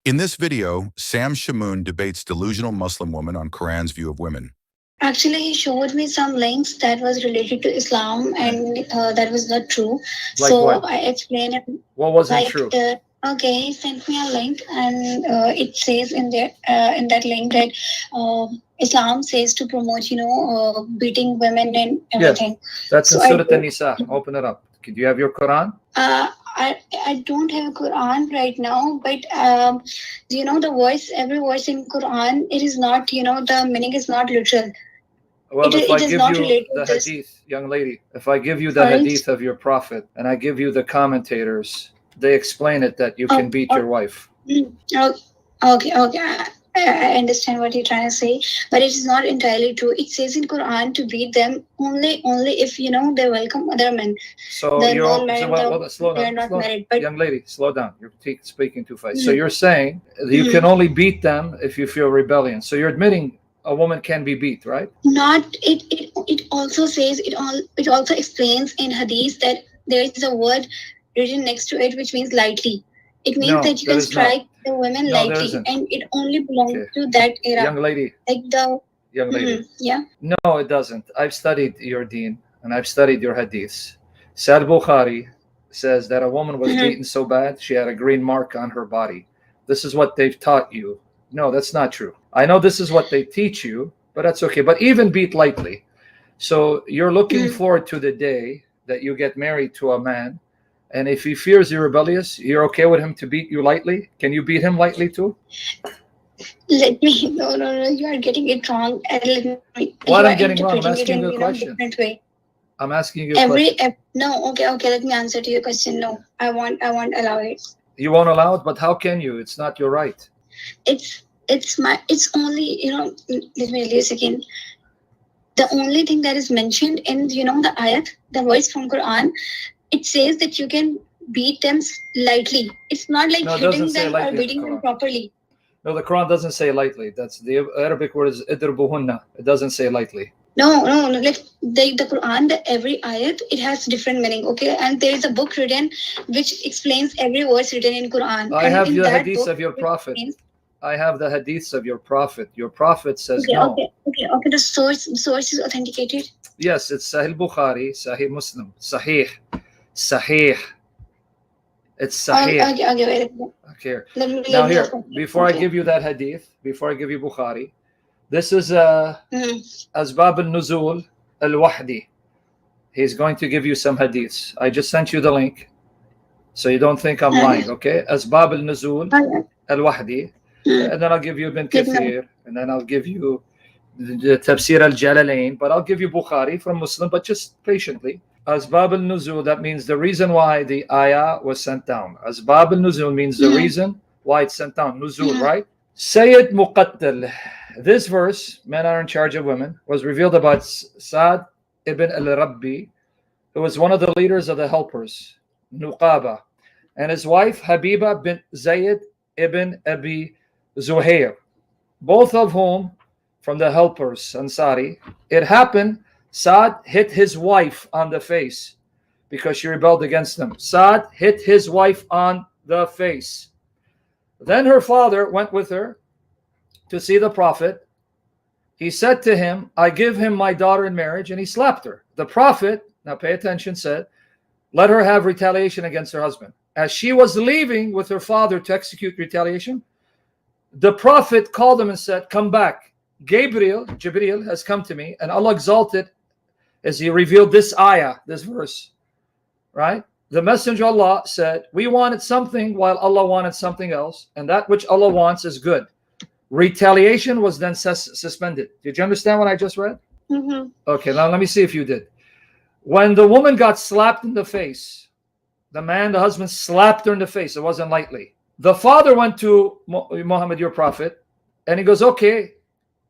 In this video, Sam Shamoun debates delusional Muslim woman on Quran's view of women. Actually, he showed me some links that was related to Islam, and that was not true. Like so what? I explained it. What wasn't Like, true? okay, he sent me a link, and it says in there in that link that Islam says to promote, beating women and everything. That's So in I Surah don't- An-Nisa. Open it up. Do you have your Quran? I don't have a Quran right now, but the verse, every verse in Quran, it is not, the meaning is not literal. Well, if it I does give not you relate to the this. hadith, young lady, if I give you the Sorry? hadith of your prophet and I give you the commentators, they explain it that you can beat your wife. Okay. I understand what you're trying to say, but it is not entirely true. It says in Quran to beat them only if they welcome other men. So The you're non-married, slow they are down. not Slow, married. But young lady, slow down. You're speaking too fast. So Mhm. you're saying you can only beat them if you feel rebellion. So you're admitting a woman can be beat, right? not it also says it also explains in Hadith that there is a word written next to it which means lightly. It means No, that you there can is not. strike the women No, there lightly, isn't. and it only belongs Okay. to that era. Young lady, Like the young lady. yeah. No, it doesn't. I've studied your deen and I've studied your hadiths. Sahih Bukhari says that a woman was beaten so bad she had a green mark on her body. This is what they've taught you. No, that's not true. I know this is what they teach you, but that's okay. But even beat lightly. So you're looking forward to the day that you get married to a man, and if he fears you're rebellious, you're okay with him to beat you lightly? Can you beat him lightly too? Let me no, you are getting it wrong. Let me, What you I'm are getting wrong? I'm interpreting asking it you in a question. different way. I'm asking you a question. No, okay, let me answer to your question. No, I won't allow it. You won't allow it, but how can you? It's not your right. It's only, let me release again. The only thing that is mentioned in the ayat, the verse from Quran, it says that you can beat them lightly. It's not like No, it hitting doesn't say them or lightly in the beating them Quran. properly. No, the Quran doesn't say lightly. That's the Arabic word is idrbuhunna. It doesn't say lightly. No. Like the Quran, every ayat, it has different meaning. Okay, and there is a book written which explains every verse written in Quran. I and have in the that hadiths book, of your it prophet. explains- I have the hadiths of your prophet. Your prophet says Okay, no. okay. The source is authenticated. Yes, it's Sahih Bukhari, Sahih Muslim, Sahih. It's Sahih. Okay, wait. Okay. Let me Now here, just- before I give you that hadith, before I give you Bukhari, this is Asbab al-Nuzul al-Wahdi. He's going to give you some hadiths. I just sent you the link, so you don't think I'm lying, okay? Asbab al-Nuzul al-Wahdi. And then I'll give you Ibn Kathir, and then I'll give you the Tafsir al-Jalalain, but I'll give you Bukhari from Muslim, but just patiently. Asbab al-Nuzul, that means the reason why the ayah was sent down. Asbab al-Nuzul means the reason why it's sent down. Nuzul, right? Sayyid Muqattal. This verse, men are in charge of women, was revealed about Sa'd ibn al-Rabbi, who was one of the leaders of the helpers, Nuqaba, and his wife Habiba bint Zayd ibn Abi Zuhair, both of whom from the helpers, Ansari. It happened, Sa'd hit his wife on the face because she rebelled against him. Sa'd hit his wife on the face. Then her father went with her to see the Prophet. He said to him, I give him my daughter in marriage, and he slapped her. The Prophet, now pay attention, said, let her have retaliation against her husband. As she was leaving with her father to execute retaliation, the Prophet called him and said, come back. Jibril has come to me, and Allah exalted as he revealed this ayah, this verse, right? The Messenger of Allah said, we wanted something while Allah wanted something else, and that which Allah wants is good. Retaliation was then suspended. Did you understand what I just read? Okay, now let me see if you did. When the woman got slapped in the face, the husband slapped her in the face. It wasn't lightly. The father went to Muhammad, your prophet, and he goes, okay,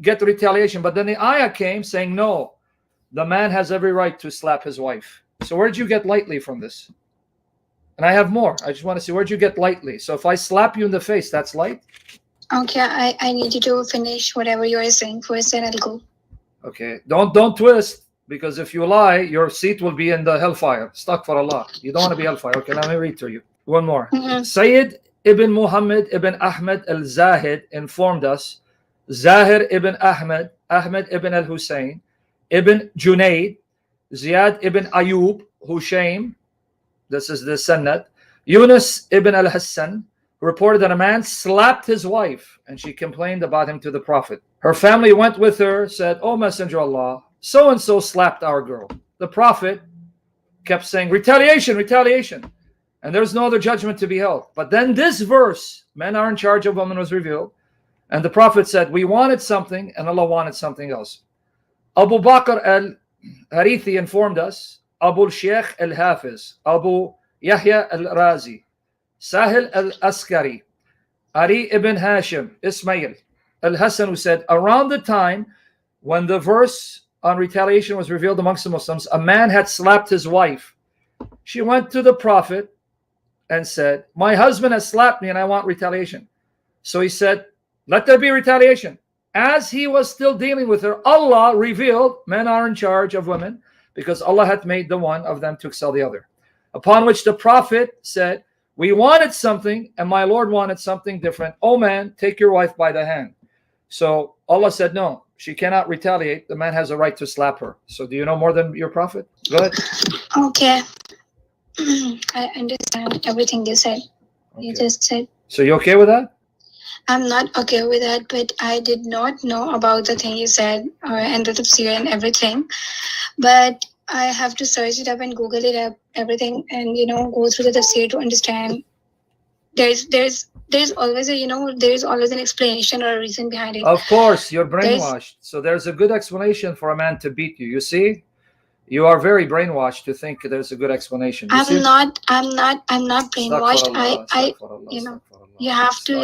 get the retaliation. But then the ayah came saying, no, the man has every right to slap his wife. So where did you get lightly from this? And I have more. I just want to see, where did you get lightly? So if I slap you in the face, that's light? Okay, I need you to finish whatever you are saying first, and I'll go. Okay, don't twist, because if you lie, your seat will be in the hellfire, stuck for Allah. You don't want to be hellfire. Okay, let me read to you. One more. Sayyid ibn Muhammad ibn Ahmed al-Zahid informed us, Zahir ibn Ahmed, Ahmed ibn al-Hussein, ibn Junayd, Ziyad ibn Ayub, Hushaym, this is the Sanad, Yunus ibn al-Hassan, reported that a man slapped his wife and she complained about him to the Prophet. Her family went with her, said, "O Messenger of Allah, so-and-so slapped our girl." The Prophet kept saying, "Retaliation, retaliation." And there's no other judgment to be held. But then this verse, men are in charge of women, was revealed. And the Prophet said, we wanted something and Allah wanted something else. Abu Bakr al-Harithi informed us, Abu Sheikh al-Hafiz, Abu Yahya al-Razi, Sahil al-Askari, Ari ibn Hashim, Ismail al-Hassan, who said, around the time when the verse on retaliation was revealed amongst the Muslims, a man had slapped his wife. She went to the Prophet and said, my husband has slapped me and I want retaliation. So he said, let there be retaliation. As he was still dealing with her, Allah revealed, men are in charge of women because Allah had made the one of them to excel the other. Upon which the Prophet said, we wanted something and my Lord wanted something different. Oh man, take your wife by the hand. So Allah said, no, she cannot retaliate. The man has a right to slap her. So do you know more than your Prophet? Go ahead. Okay. I understand everything you said. Okay. You just said. So you okay with that? I'm not okay with that, but I did not know about the thing you said and the tafsir and everything. But I have to search it up and Google it up, everything, and go through the tafsir to understand. There's always there's always an explanation or a reason behind it. Of course, you're brainwashed. So there's a good explanation for a man to beat you. You see? You are very brainwashed to think there's a good explanation. I'm not brainwashed. You have to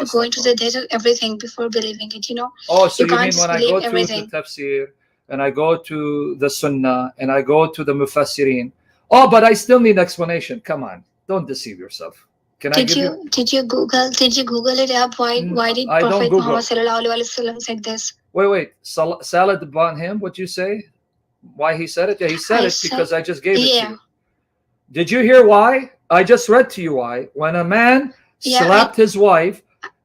go into the detail of everything before believing it, Oh, so you mean when I go to the tafsir and I go to the sunnah and I go to the mufassirin, oh, but I still need explanation. Come on, don't deceive yourself. Did you Google it up? Why did Prophet Muhammad sallallahu alaihi wasallam said this? Wait. Salad upon him, what you say? Why he said it? Yeah, he said it because I just gave it to you. Did you hear why? I just read to you why. When a man slapped his wife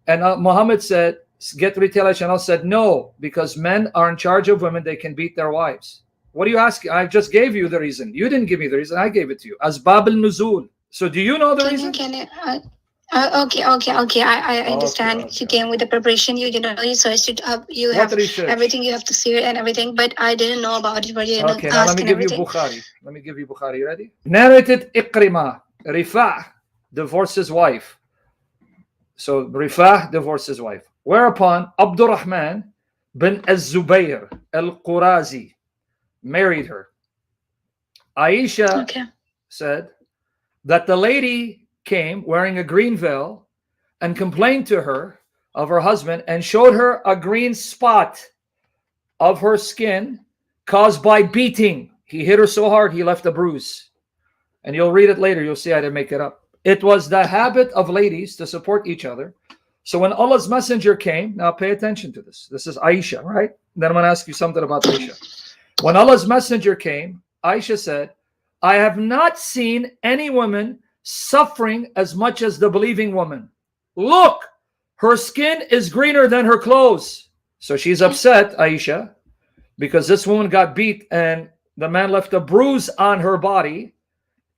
and Muhammad said, get retaliation, Allah said, no, because men are in charge of women, they can beat their wives. What are you asking? I just gave you the reason. You didn't give me the reason. I gave it to you. Asbab al-nuzul. So do you know the reason? Okay. I understand. Okay. You came with the preparation. You searched it up. You have everything. You have to see it and everything. But I didn't know about it. Okay, now let me give you Bukhari. Let me give you Bukhari. Ready? Narrated Ikrima. Rifah divorced his wife. So Rifah divorced his wife. Whereupon Abdurrahman bin Az-Zubayr al-Qurazi married her. Aisha said that the lady came wearing a green veil and complained to her of her husband and showed her a green spot of her skin caused by beating. He hit her so hard he left a bruise. And you'll read it later. You'll see I didn't make it up. It was the habit of ladies to support each other. So when Allah's messenger came, now pay attention to this. This is Aisha, right? Then I'm going to ask you something about Aisha. When Allah's messenger came, Aisha said, I have not seen any woman suffering as much as the believing woman. Look, her skin is greener than her clothes. So she's upset, Aisha, because this woman got beat and the man left a bruise on her body.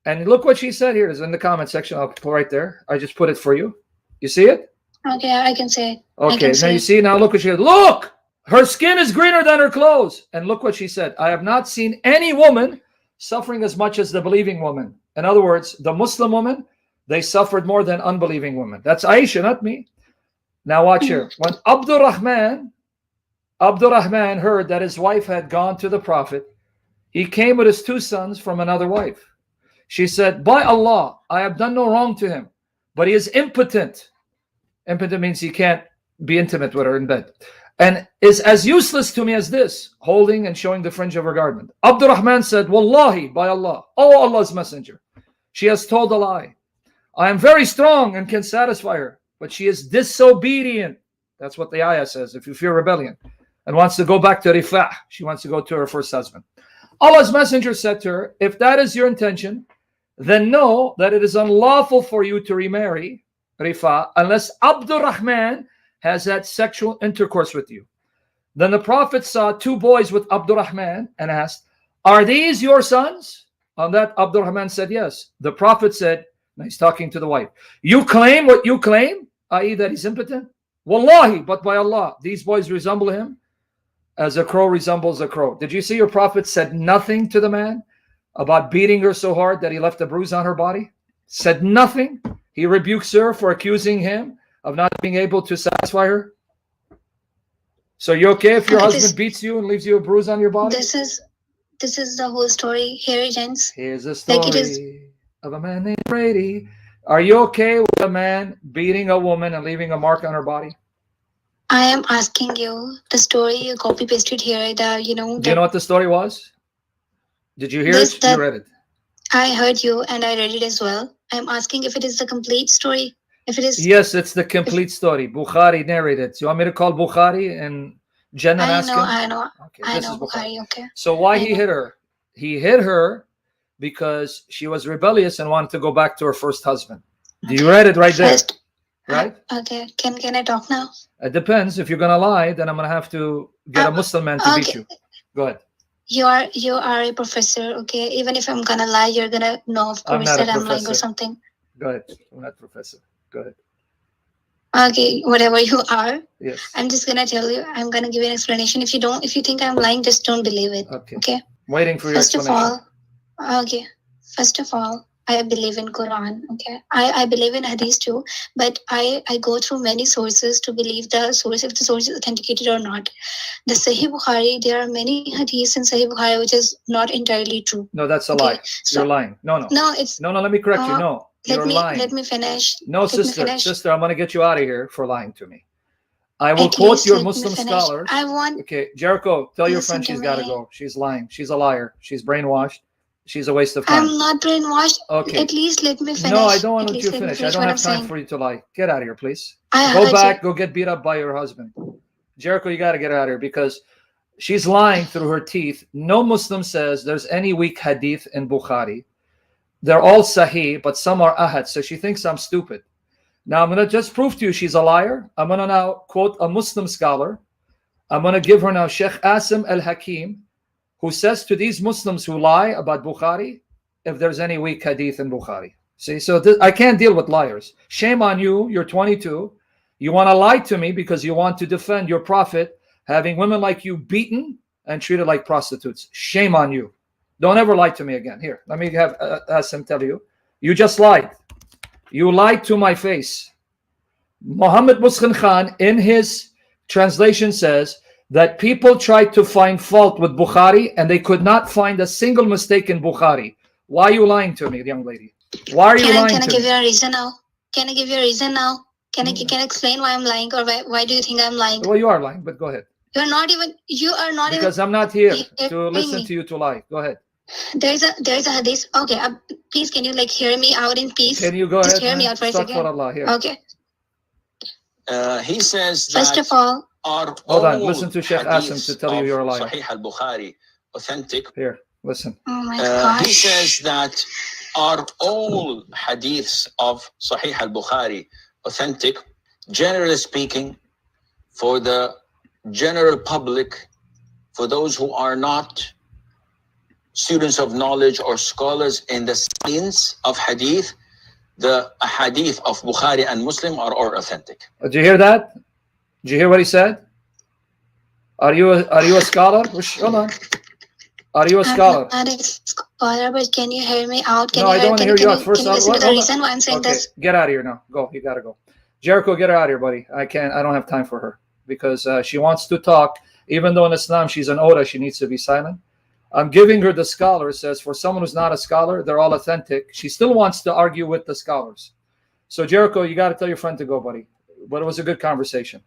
And look what she said here. It's in the comment section. I'll put right there. I just put it for you. You see it? Okay, I can see it. Okay, now you see, now look what she said. Look, her skin is greener than her clothes. And look what she said. I have not seen any woman suffering as much as the believing woman. In other words, the Muslim woman, they suffered more than unbelieving women. That's Aisha, not me. Now watch here. When Abdurrahman heard that his wife had gone to the Prophet, he came with his 2 sons from another wife. She said, by Allah, I have done no wrong to him, but he is impotent. Impotent means he can't be intimate with her in bed. And is as useless to me as this, holding and showing the fringe of her garment. Abdurrahman said, Wallahi, by Allah, oh Allah's messenger, she has told a lie. I am very strong and can satisfy her, but she is disobedient. That's what the ayah says, if you fear rebellion, and wants to go back to Rifah. She wants to go to her first husband. Allah's messenger said to her, if that is your intention, then know that it is unlawful for you to remarry Rifa unless Abdurrahman has had sexual intercourse with you. Then the Prophet saw two boys with Abdurrahman and asked, are these your sons? On that, Abdurrahman said, yes. The Prophet said, now he's talking to the wife, you claim what you claim, i.e. that he's impotent? Wallahi, but by Allah, these boys resemble him as a crow resembles a crow. Did you see your Prophet said nothing to the man about beating her so hard that he left a bruise on her body? Said nothing. He rebukes her for accusing him of not being able to satisfy her. So you okay if your husband beats you and leaves you a bruise on your body? This is the whole story. Here, gents. Here's a story of a man named Brady. Are you okay with a man beating a woman and leaving a mark on her body? I am asking you the story you copy pasted here. Do you know what the story was? Did you hear it? You read it. I heard you and I read it as well. I'm asking if it is the complete story. If it is. Yes, it's the complete story. Bukhari narrated. So you want me to call Bukhari and Jen and ask him? I know. Okay, I this know is Bukhari. Okay. So why he hit her? He hit her because she was rebellious and wanted to go back to her first husband. You read it right there, right? Okay. Can I talk now? It depends. If you're gonna lie, then I'm gonna have to get a Muslim man to beat you. Go ahead. You are a professor, okay? Even if I'm gonna lie, you're gonna know, of course, that I'm lying or something. Go ahead. I'm not professor. Go ahead. Okay, whatever you are. Yes. I'm just gonna tell you. I'm gonna give you an explanation. If you think I'm lying, just don't believe it. Okay. Waiting for your explanation. First of all, I believe in Quran. Okay. I believe in Hadith too, but I go through many sources to believe the source, if the source is authenticated or not. The Sahih Bukhari, there are many Hadiths in Sahih Bukhari which is not entirely true. No, that's a lie. You're lying. No. No, it's no. Let me correct you. No. You're lying. Let me finish. No, sister, I'm going to get you out of here for lying to me. I will quote your Muslim scholars. Okay, Jericho, tell your friend she's got to go. She's lying. She's a liar. She's brainwashed. She's a waste of time. I'm not brainwashed. Okay. At least let me finish. No, I don't want you to finish. I don't have time for you to lie. Get out of here, please. Go get beat up by your husband. Jericho, you got to get out of here because she's lying through her teeth. No Muslim says there's any weak hadith in Bukhari. They're all sahih, but some are ahad. So she thinks I'm stupid. Now I'm going to just prove to you she's a liar. I'm going to now quote a Muslim scholar. I'm going to give her now Sheikh Asim al-Hakim, who says to these Muslims who lie about Bukhari, if there's any weak hadith in Bukhari. See, so I can't deal with liars. Shame on you. You're 22. You want to lie to me because you want to defend your prophet having women like you beaten and treated like prostitutes. Shame on you. Don't ever lie to me again. Here, let me have Asim tell you. You just lied. You lied to my face. Mohammed Muskin Khan, in his translation, says that people tried to find fault with Bukhari and they could not find a single mistake in Bukhari. Why are you lying to me, young lady? Why are you lying to me? Can I give you a reason now? Can I give you a reason now? Can I explain why I'm lying or why do you think I'm lying? Well, you are lying, but go ahead. You are not even. Because I'm not here to listen to you to lie. Go ahead. There's a hadith. Okay, please can you hear me out in peace? Can you go ahead? Just hear me out for a second. Okay. He says that first of all, hold on. Listen to Sheikh Asim to tell you you're a liar. Sahih al-Bukhari authentic. Here, listen. Oh my gosh. He says that are all hadiths of Sahih al-Bukhari authentic, generally speaking, for the general public, for those who are not students of knowledge or scholars in the science of hadith, the hadith of Bukhari and Muslim are all authentic. Did you hear that? Did you hear what he said? Are you a scholar? Hold on. Are you a scholar? I'm not a scholar, but can you hear me out? No, I don't want to hear you out. First, can you listen to the reason why I'm saying this? Get out of here now. Go. You gotta go. Jericho, get her out of here, buddy. I don't have time for her because she wants to talk. Even though in Islam she's an Oda, she needs to be silent. I'm giving her the scholar. Says for someone who's not a scholar, they're all authentic. She still wants to argue with the scholars. So Jericho, you got to tell your friend to go, buddy. But it was a good conversation.